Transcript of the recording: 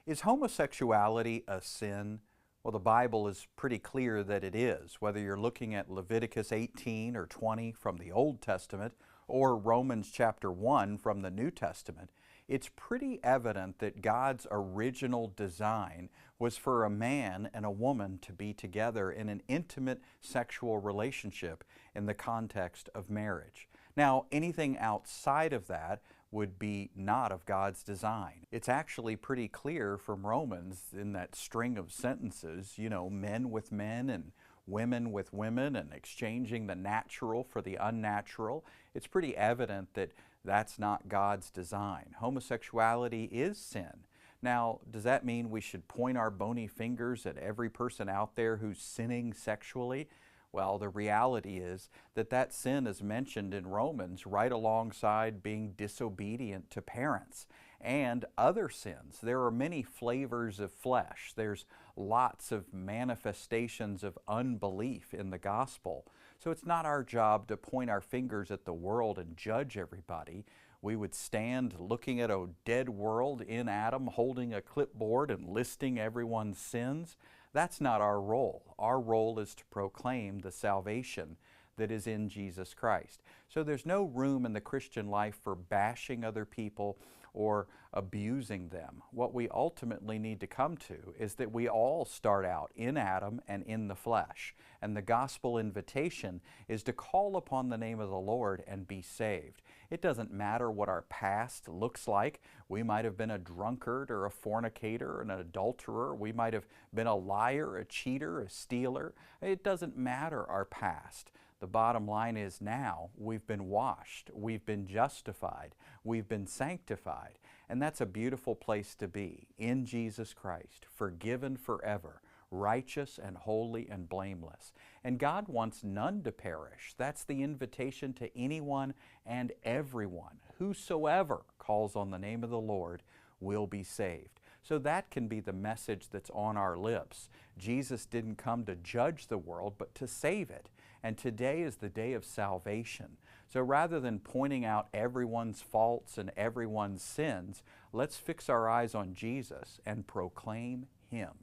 Is homosexuality a sin? Well, the Bible is pretty clear that it is, whether you're looking at Leviticus 18 or 20 from the Old Testament or Romans chapter 1 from the New Testament. It's pretty evident that God's original design was for a man and a woman to be together in an intimate sexual relationship in the context of marriage. Now, anything outside of that would be not of God's design. It's actually pretty clear from Romans in that string of sentences, men with men and women with women and exchanging the natural for the unnatural. It's pretty evident that that's not God's design. Homosexuality is sin. Now, does that mean we should point our bony fingers at every person out there who's sinning sexually? Well, the reality is that that sin is mentioned in Romans right alongside being disobedient to parents and other sins. There are many flavors of flesh. There's lots of manifestations of unbelief in the gospel. So it's not our job to point our fingers at the world and judge everybody. We would stand looking at a dead world in Adam, holding a clipboard and listing everyone's sins. That's not our role. Our role is to proclaim the salvation that is in Jesus Christ. So there's no room in the Christian life for bashing other people or abusing them. What we ultimately need to come to is that we all start out in Adam and in the flesh. And the gospel invitation is to call upon the name of the Lord and be saved. It doesn't matter what our past looks like. We might have been a drunkard or a fornicator, an adulterer. We might have been a liar, a cheater, a stealer. It doesn't matter our past. The bottom line is now we've been washed, we've been justified, we've been sanctified. And that's a beautiful place to be, in Jesus Christ, forgiven forever, righteous and holy and blameless. And God wants none to perish. That's the invitation to anyone and everyone. Whosoever calls on the name of the Lord will be saved. So that can be the message that's on our lips. Jesus didn't come to judge the world, but to save it. And today is the day of salvation. So rather than pointing out everyone's faults and everyone's sins, let's fix our eyes on Jesus and proclaim Him.